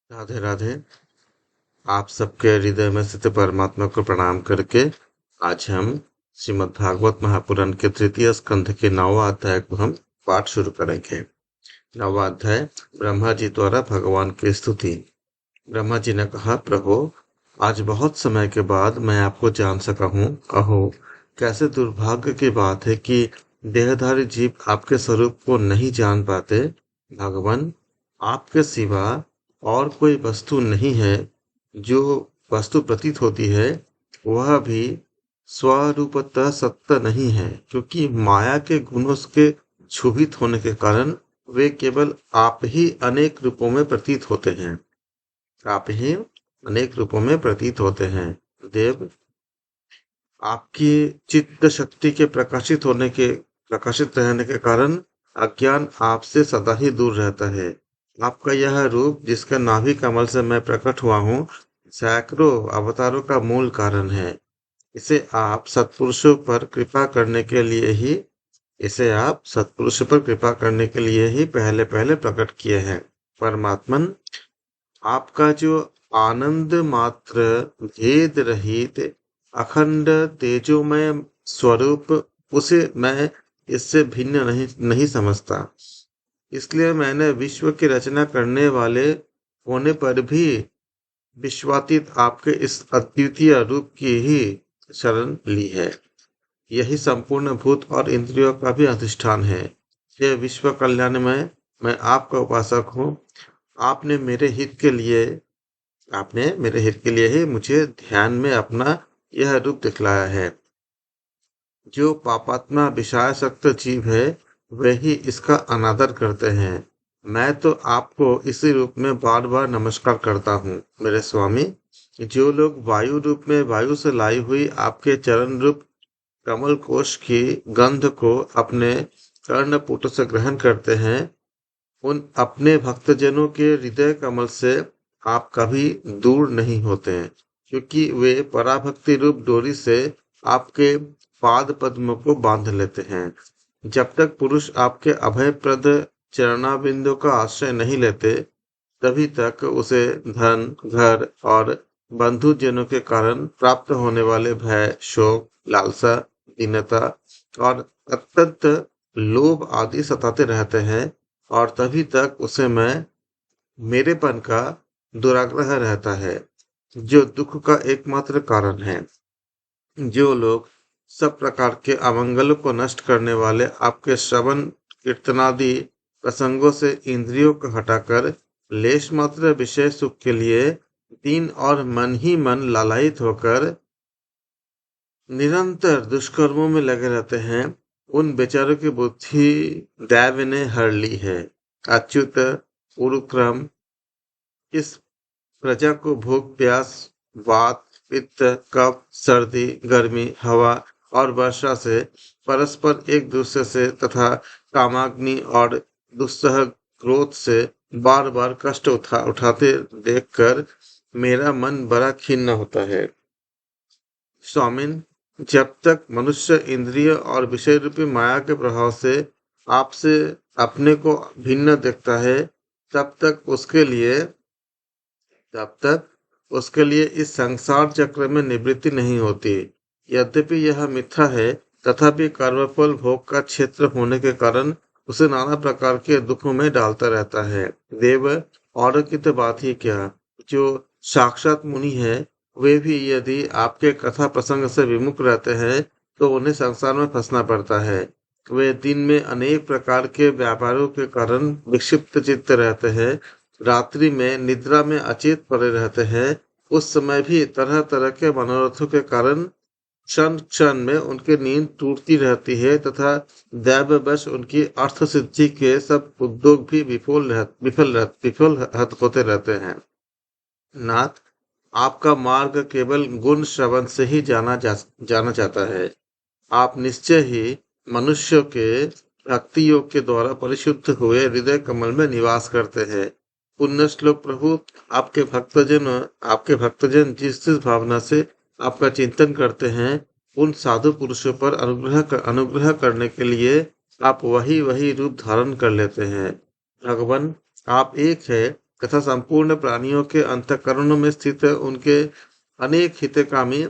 राधे राधे। आप सबके हृदय में स्थित परमात्मा को प्रणाम करके आज हम श्रीमद् भागवत महापुराण के तृतीय स्कंध के 9वां अध्याय को हम पाठ शुरू करेंगे। 9वां अध्याय ब्रह्मा जी द्वारा भगवान की स्तुति। ब्रह्मा जी ने कहा, प्रभु, आज बहुत समय के बाद मैं आपको जान सका हूँ। अहो, कैसे दुर्भाग्य की बात है कि देहधारी जीव आपके स्वरूप को नहीं जान पाते। भगवान, आपके सिवा और कोई वस्तु नहीं है। जो वस्तु प्रतीत होती है वह भी स्वरूपतः सत्य नहीं है, क्योंकि माया के गुणों के क्षुभित होने के कारण वे केवल आप ही अनेक रूपों में प्रतीत होते हैं। आप ही अनेक रूपों में प्रतीत होते हैं। देव, आपकी चित्त शक्ति के प्रकाशित रहने के कारण अज्ञान आपसे सदा ही दूर रहता है। आपका यह रूप, जिसका नाभि कमल से मैं प्रकट हुआ हूँ, सैकड़ों अवतारों का मूल कारण है। इसे आप सत्पुरुषों पर कृपा करने के लिए ही इसे आप सत्पुरुषों पर कृपा करने के लिए ही पहले पहले प्रकट किए हैं। परमात्मन, आपका जो आनंद मात्र, भेद रहित, अखंड तेजोमय स्वरूप, उसे मैं इससे भिन्न नहीं समझता। इसलिए मैंने विश्व की रचना करने वाले होने पर भी विश्वातीत आपके इस अद्वितीय रूप की ही शरण ली है। यही संपूर्ण भूत और इंद्रियों का भी अधिष्ठान है। ये विश्व कल्याण में मैं आपका उपासक हूँ। आपने मेरे हित के लिए आपने मेरे हित के लिए ही मुझे ध्यान में अपना यह रूप दिखलाया है। जो पापात्मा विषयासक्त जीव है, वे ही इसका अनादर करते हैं। मैं तो आपको इसी रूप में बार बार नमस्कार करता हूँ। मेरे स्वामी, जो लोग वायु रूप में वायु से लाई हुई आपके चरण रूप कमल कोश की गंध को अपने कर्णपुट से ग्रहण करते हैं, उन अपने भक्तजनों के हृदय कमल से आप कभी दूर नहीं होते हैं, क्योंकि वे पराभक्ति रूप डोरी से आपके पाद पद्म को बांध लेते हैं। जब तक पुरुष आपके अभयप्रद चरणाबिंदु का आश्रय नहीं लेते, तभी तक उसे धन, घर और बंधुजनों के कारण प्राप्त होने वाले भय, शोक, लालसा, दीनता और अत्यंत लोभ आदि सताते रहते हैं, और तभी तक उसे मेरेपन का दुराग्रह रहता है, जो दुख का एकमात्र कारण है। जो लोग सब प्रकार के अमंगलों को नष्ट करने वाले आपके श्रवण कीर्तनादि प्रसंगों से इंद्रियों को हटाकर लेश मात्र विषय सुख के लिए दीन और मन ही मन लालायित होकर निरंतर दुष्कर्मों में लगे रहते हैं, उन बेचारों की बुद्धि दैव ने हर ली है। अच्युत, उरुक्रम, इस प्रजा को भूख प्यास, वात, पित्त, कफ, सर्दी, गर्मी, हवा और वर्षा से, परस्पर एक दूसरे से तथा कामाग्नि और दुस्सह क्रोध से बार बार कष्ट उठाते देखकर मेरा मन बड़ा खिन्न होता है। स्वामिन, जब तक मनुष्य इंद्रिय और विषय रूपी माया के प्रभाव से आपसे अपने को भिन्न देखता है, तब तक उसके लिए इस संसार चक्र में निवृत्ति नहीं होती। यद्यपि यह मिथ्या है, तथापि कर्मफल भोग का क्षेत्र होने के कारण उसे नाना प्रकार के दुखों में डालता रहता है। देव, और की तो बात ही क्या, जो साक्षात मुनि है, वे भी यदि आपके कथा प्रसंग से विमुख रहते हैं, तो उन्हें संसार में फंसना पड़ता है। वे दिन में अनेक प्रकार के व्यापारों के कारण विक्षिप्त चित्त रहते हैं, रात्रि में निद्रा में अचेत पड़े रहते हैं। उस समय भी तरह तरह के मनोरथों के कारण क्षण क्षण में उनकी नींद टूटती रहती है, तथा दैववश उनकी अर्थ सिद्धि के सब उद्योग भी विफल होते रहते हैं। नाथ, आपका मार्ग केवल गुण श्रवण से ही जाना जाता है। आप निश्चय ही मनुष्यों के भक्ति योग के द्वारा परिशुद्ध हुए हृदय कमल में निवास करते हैं। पुण्य श्लोक प्रभु, आपके भक्तजन जिस जिस भावना से आपका चिंतन करते हैं, उन साधु पुरुषों पर अनुग्रह करने के लिए आप वही वही रूप धारण कर लेते हैं। भगवान, आप एक है, तथा संपूर्ण प्राणियों के अंतःकरणों में स्थित उनके अनेक हितकामी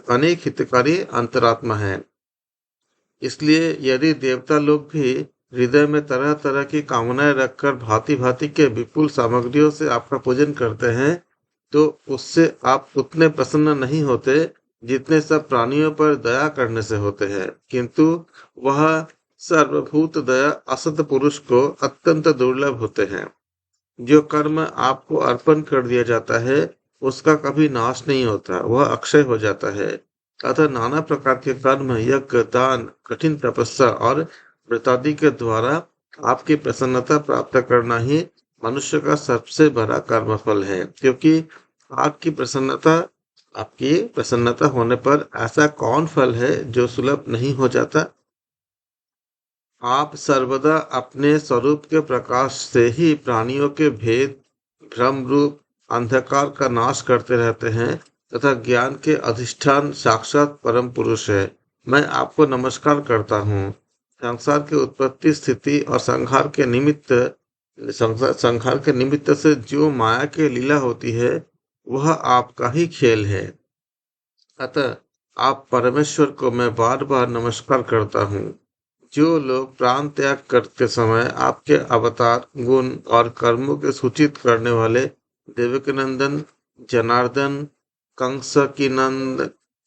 अनेक हितकारी अंतरात्मा है। इसलिए यदि देवता लोग भी हृदय में तरह तरह की कामनाएं रखकर भांति भांति के विपुल सामग्रियों से आपका पूजन करते हैं, तो उससे आप उतने प्रसन्न नहीं होते जितने सब प्राणियों पर दया करने से होते हैं। किंतु वह सर्वभूत दया असत पुरुष को अत्यंत दुर्लभ होते हैं। जो कर्म आपको अर्पण कर दिया जाता है, उसका कभी नाश नहीं होता, वह अक्षय हो जाता है। अतः नाना प्रकार के कर्म, यज्ञ, दान, कठिन तपस्या और व्रतादि के द्वारा आपकी प्रसन्नता प्राप्त करना ही मनुष्य का सबसे बड़ा कर्मफल है। क्योंकि आपकी प्रसन्नता आपकी प्रसन्नता होने पर ऐसा कौन फल है जो सुलभ नहीं हो जाता। आप सर्वदा अपने स्वरूप के प्रकाश से ही प्राणियों के भेद, भ्रम रूप अंधकार का नाश करते रहते हैं तथा ज्ञान के अधिष्ठान साक्षात परम पुरुष है। मैं आपको नमस्कार करता हूँ। संसार की उत्पत्ति, स्थिति और संहार के निमित्त से जो माया की लीला होती है, वह आपका ही खेल है। अतः आप परमेश्वर को मैं बार बार नमस्कार करता हूँ। जो लोग प्राण त्याग करते समय आपके अवतार, गुण और कर्मों के सूचित करने वाले देवकीनंदन, जनार्दन,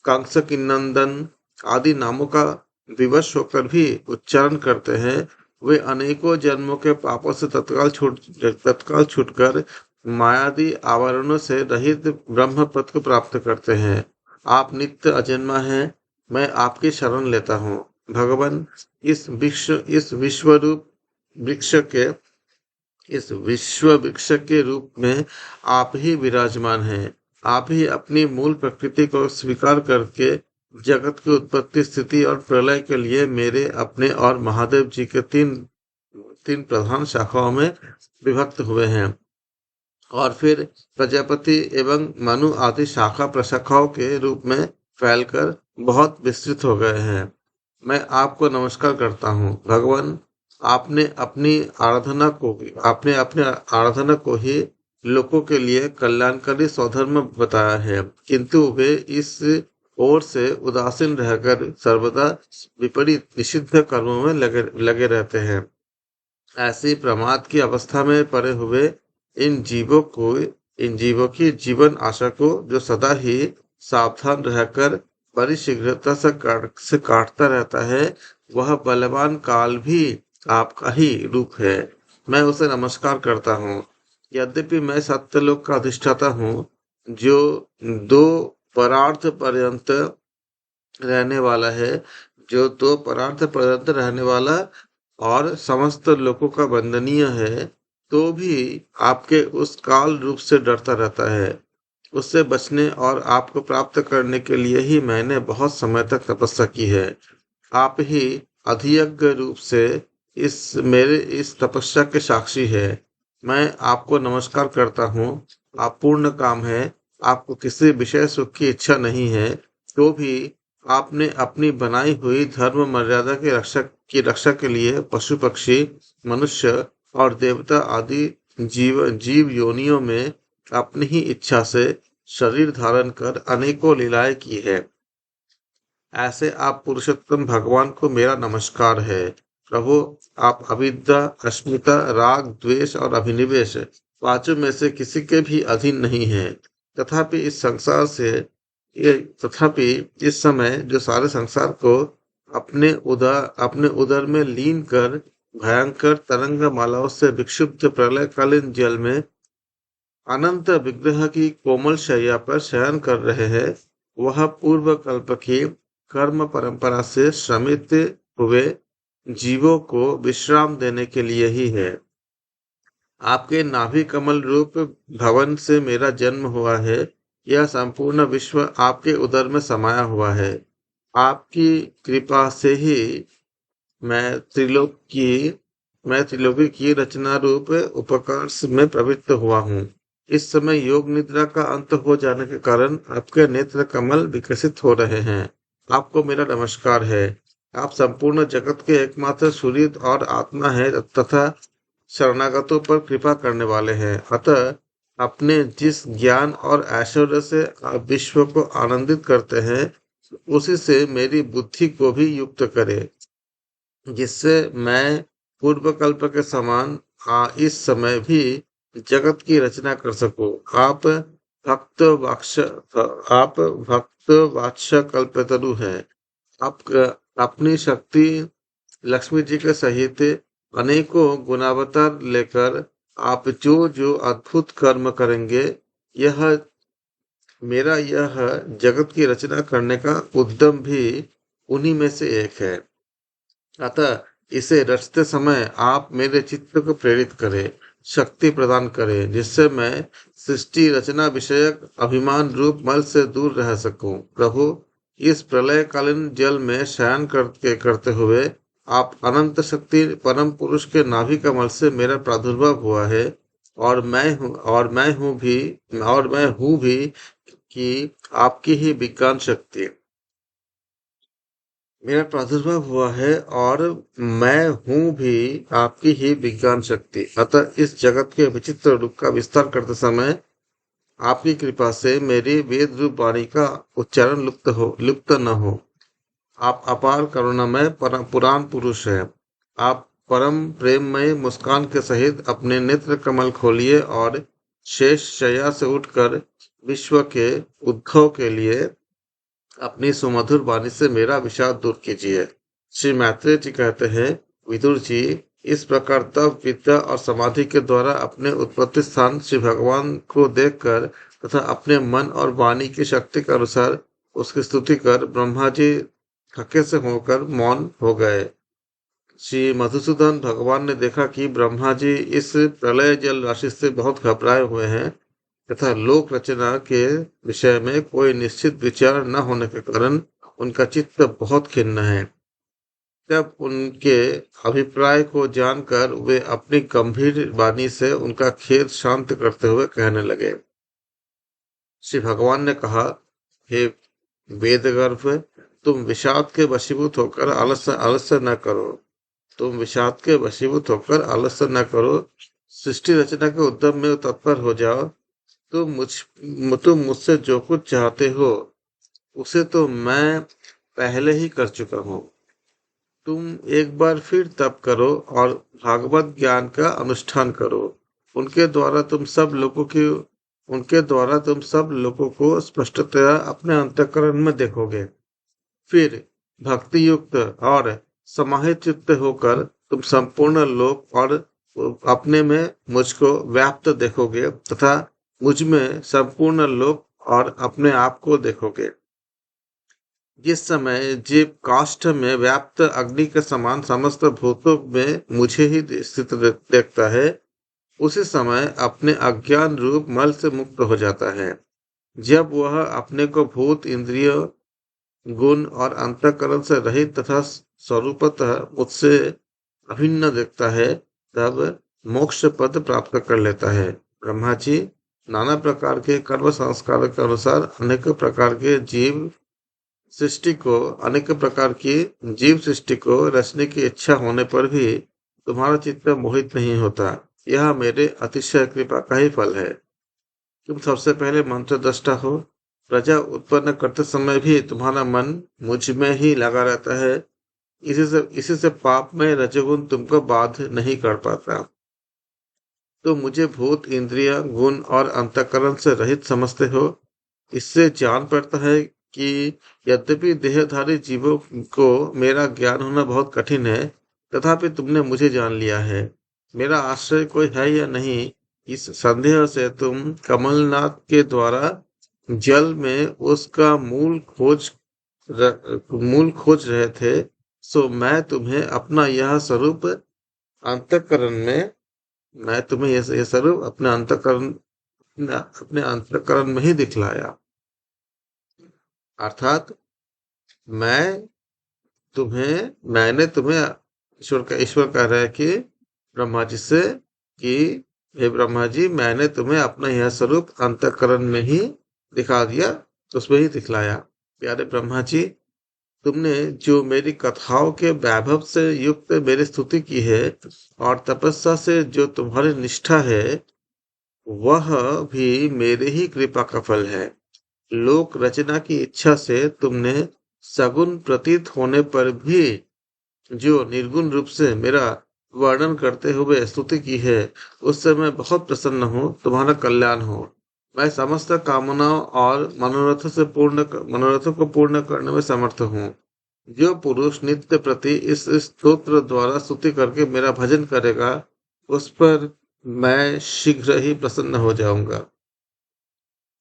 कंसकीनंदन आदि नामों का विवश होकर भी उच्चारण करते हैं, वे अनेकों जन्मों के पापों से तत्काल छूटकर मायादी आवरणों से रहित ब्रह्म पद को प्राप्त करते हैं। आप नित्य अजन्मा हैं। मैं आपकी शरण लेता हूँ। भगवान, इस विश्व वृक्ष के रूप में आप ही विराजमान हैं। आप ही अपनी मूल प्रकृति को स्वीकार करके जगत की उत्पत्ति, स्थिति और प्रलय के लिए मेरे, अपने और महादेव जी के तीन तीन प्रधान शाखाओं में विभक्त हुए हैं और फिर प्रजापति एवं मनु आदि शाखा प्रशाखाओं के रूप में फैलकर बहुत विस्तृत हो गए हैं। मैं आपको नमस्कार करता हूँ। भगवान, आपने अपने आराधना को ही लोगों के लिए कल्याणकारी स्वधर्म बताया है, किंतु वे इस ओर से उदासीन रहकर सर्वदा विपरीत निषिद्ध कर्मों में लगे रहते हैं। ऐसी प्रमाद की अवस्था में पड़े हुए इन जीवों की जीवन आशा को जो सदा ही सावधान रहकर बड़ी शीघ्रता से काटता रहता है, वह बलवान काल भी आपका ही रूप है। मैं उसे नमस्कार करता हूँ। यद्यपि मैं सत्यलोक का अधिष्ठाता हूँ, जो दो परार्थ पर्यंत रहने वाला है, और समस्त लोगों का वंदनीय है, तो भी आपके उस काल रूप से डरता रहता है। उससे बचने और आपको प्राप्त करने के लिए ही मैंने बहुत समय तक तपस्या की है। आप ही अधियज्ञ रूप से इस तपस्या के साक्षी है। मैं आपको नमस्कार करता हूँ। आप पूर्ण काम है, आपको किसी विषय सुख की इच्छा नहीं है, तो भी आपने अपनी बनाई हुई धर्म मर्यादा की रक्षा के लिए पशु पक्षी, मनुष्य और देवता आदि जीव योनियों में अपनी ही इच्छा से शरीर धारण कर अनेकों लीलाएं की है। ऐसे आप पुरुषोत्तम भगवान को मेरा नमस्कार है। प्रभु, आप अविद्या, अस्मिता, राग, द्वेष और अभिनिवेश पांचों में से किसी के भी अधीन नहीं है। तथापि इस समय जो सारे संसार को अपने उदर में लीन कर भयंकर तरंग मालाओं से विक्षुब्ध प्रलयकालीन जल में अनंत विग्रह की कोमल शैया पर शयन कर रहे हैं, वह पूर्व कल्प की कर्म परंपरा से श्रमित हुए जीवों को विश्राम देने के लिए ही है। आपके नाभि कमल रूप भवन से मेरा जन्म हुआ है। यह संपूर्ण विश्व आपके उदर में समाया हुआ है। आपकी कृपा से ही मैं त्रिलोकी की रचना रूप उपकार में प्रवृत्त हुआ हूँ। इस समय योग निद्रा का अंत हो जाने के कारण आपके नेत्र कमल विकसित हो रहे हैं। आपको मेरा नमस्कार है। आप संपूर्ण जगत के एकमात्र सूर्य और आत्मा है तथा शरणागतों पर कृपा करने वाले हैं। अतः अपने जिस ज्ञान और ऐश्वर्य से आप विश्व को आनंदित करते हैं, उसी से मेरी बुद्धि को भी युक्त करे, जिससे मैं पूर्व कल्प के समान इस समय भी जगत की रचना कर सकूं। भक्त वाक्ष आप भक्त वात्स कल्पतरु हैं। आप अपनी शक्ति लक्ष्मी जी के सहित अनेकों गुणावतार लेकर आप जो जो अद्भुत कर्म करेंगे, यह यह जगत की रचना करने का उद्यम भी उन्हीं में से एक है। अतः इसे रचते समय आप मेरे चित्त को प्रेरित करें, शक्ति प्रदान करें, जिससे मैं सृष्टि रचना विषयक अभिमान रूप मल से दूर रह सकूं। प्रभु, इस प्रलयकालीन जल में शयन करते हुए आप अनंत शक्ति परम पुरुष के नाभि कमल से मेरा प्रादुर्भाव हुआ है, और मैं हूँ भी कि आपकी ही विज्ञान शक्ति मेरा प्रादुर्भाव हुआ है, और मैं हूँ भी आपकी ही विज्ञान शक्ति। अतः इस जगत के विचित्र रूप का विस्तार करते समय आपकी कृपा से मेरी वेद रूप वाणी का उच्चारण लुप्त न हो। आप अपार करुणामय पुराण पुरुष हैं। आप परम प्रेममय मुस्कान के सहित अपने नेत्र कमल खोलिए और शेष शैया से उठकर विश्व के उद्भव के लिए अपनी सुमधुर वाणी से मेरा विषाद दूर कीजिए। श्री मैत्रेय जी कहते हैं, विदुर जी, इस प्रकार तप, विद्या और समाधि के द्वारा अपने उत्पत्ति स्थान श्री भगवान को देखकर तथा अपने मन और वाणी की शक्ति के अनुसार उसकी स्तुति कर ब्रह्मा जी थके से होकर मौन हो गए। श्री मधुसूदन, भगवान ने देखा कि ब्रह्मा जी इस प्रलय जल राशि से बहुत घबराए हुए हैं तथा लोक रचना के विषय में कोई निश्चित विचार न होने के कारण उनका चित्त बहुत खिन्न है। तब उनके अभिप्राय को जानकर वे अपनी गंभीर वाणी से उनका खेद शांत करते हुए कहने लगे। श्री भगवान ने कहा, हे वेदगर्भ, तुम विषाद के वशीभूत होकर आलस्य न करो। तुम विषाद के वशीभूत होकर आलस्य न करो, सृष्टि रचना के उद्यम में तत्पर हो जाओ। तुम मुझसे जो कुछ चाहते हो उसे तो मैं पहले ही कर चुका हूँ। तुम एक बार फिर तप करो और भागवत ज्ञान का अनुष्ठान करो। उनके द्वारा तुम सब लोगों को स्पष्टतया अपने अंतःकरण में देखोगे। फिर भक्ति युक्त और समाहित चित्त होकर तुम संपूर्ण लोक और अपने में मुझको व्याप्त देखोगे तथा मुझ में संपूर्ण लोक और अपने आप को देखोगे। जिस समय जीव काष्ठ में व्याप्त अग्नि के समान समस्त भूतों में मुझे ही स्थित देखता है, उसी समय अपने अज्ञान रूप मल से मुक्त हो जाता है। जब वह अपने को भूत, इंद्रिय, गुण और अंतःकरण से रहित तथा स्वरूपतः मुझसे अभिन्न देखता है, तब मोक्ष पद प्राप्त कर लेता है। ब्रह्मा जी, नाना प्रकार के कर्म संस्कार के अनुसार अनेक प्रकार की जीव सृष्टि को रचने की इच्छा होने पर भी तुम्हारा चित्त मोहित नहीं होता। यह मेरे अतिशय कृपा का ही फल है। तुम सबसे पहले मंत्र दृष्टा हो। प्रजा उत्पन्न करते समय भी तुम्हारा मन मुझ में ही लगा रहता है। इसी से पाप में रजोगुण तुमको बाध नहीं कर पाता। तो मुझे भूत, इंद्रिय, गुण और अंतःकरण से रहित समझते हो। इससे जान पड़ता है कि यद्यपि देहधारी जीवों को मेरा ज्ञान होना बहुत कठिन है, तथापि तुमने मुझे जान लिया है। मेरा आश्रय कोई है या नहीं, इस संदेह से तुम कमलनाथ के द्वारा जल में उसका मूल खोज रहे थे। सो मैं तुम्हें अपना यह स्वरूप अंतःकरण में मैं तुम्हें यह स्वरूप अपने अंतःकरण में ही दिखलाया। अर्थात मैंने तुम्हें ईश्वर कह रहा है कि ब्रह्मा जी से कि हे ब्रह्मा जी, मैंने तुम्हें अपना यह स्वरूप अंतःकरण में ही दिखा दिया, उसमें ही दिखलाया। प्यारे ब्रह्मा जी, तुमने जो मेरी कथाओं के वैभव से युक्त मेरी स्तुति की है और तपस्या से जो तुम्हारी निष्ठा है, वह भी मेरे ही कृपा का फल है। लोक रचना की इच्छा से तुमने सगुण प्रतीत होने पर भी जो निर्गुण रूप से मेरा वर्णन करते हुए स्तुति की है, उससे मैं बहुत प्रसन्न हूँ। तुम्हारा कल्याण हो। मैं समस्त कामनाओं और मनोरथों को पूर्ण करने में समर्थ हूँ। जो पुरुष नित्य प्रति इस स्तोत्र द्वारा स्तुति करके मेरा भजन करेगा, उस पर मैं शीघ्र ही प्रसन्न हो जाऊंगा।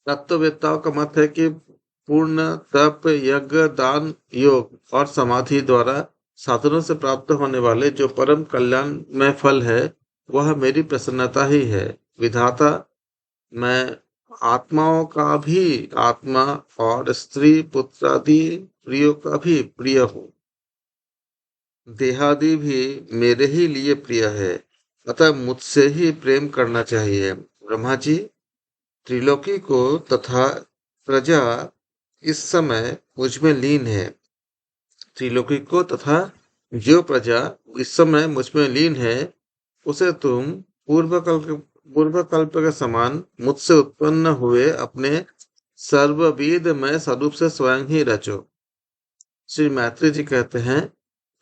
तत्ववेत्ताओं का मत है कि पूर्ण तप, यज्ञ, दान, योग और समाधि द्वारा साधनों से प्राप्त होने वाले जो परम कल्याण में फल है, वह मेरी प्रसन्नता ही है। विधाता, मैं आत्माओं का भी आत्मा और स्त्री पुत्रादि प्रियों का भी प्रिय हूँ। देहादि भी मेरे ही लिए प्रिय है, अतः मुझसे ही प्रेम करना चाहिए। ब्रह्मा जी, त्रिलोकी को तथा प्रजा इस समय मुझ में लीन है। त्रिलोकी को तथा जो प्रजा इस समय मुझ में लीन है, उसे तुम पूर्व कल्प के समान मुझसे उत्पन्न हुए अपने सर्वविधमय स्वरूप से स्वयं ही रचो। श्री मैत्री जी कहते हैं,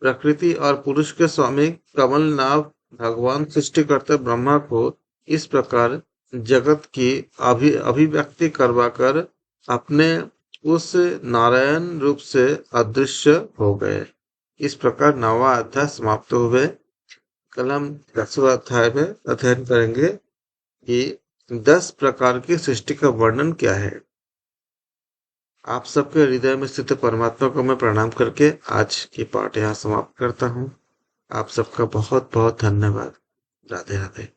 प्रकृति और पुरुष के स्वामी कमल नाभ भगवान सृष्टिकर्ता ब्रह्मा को इस प्रकार जगत की अभिव्यक्ति करवाकर अपने उस नारायण रूप से अदृश्य हो गए। इस प्रकार 9वां अध्याय समाप्त हुए। कल हम 10वें अध्याय में अध्ययन करेंगे कि 10 प्रकार की सृष्टि का वर्णन क्या है। आप सबके हृदय में स्थित परमात्मा को मैं प्रणाम करके आज की पाठ यहाँ समाप्त करता हूँ। आप सबका बहुत बहुत धन्यवाद। राधे राधे।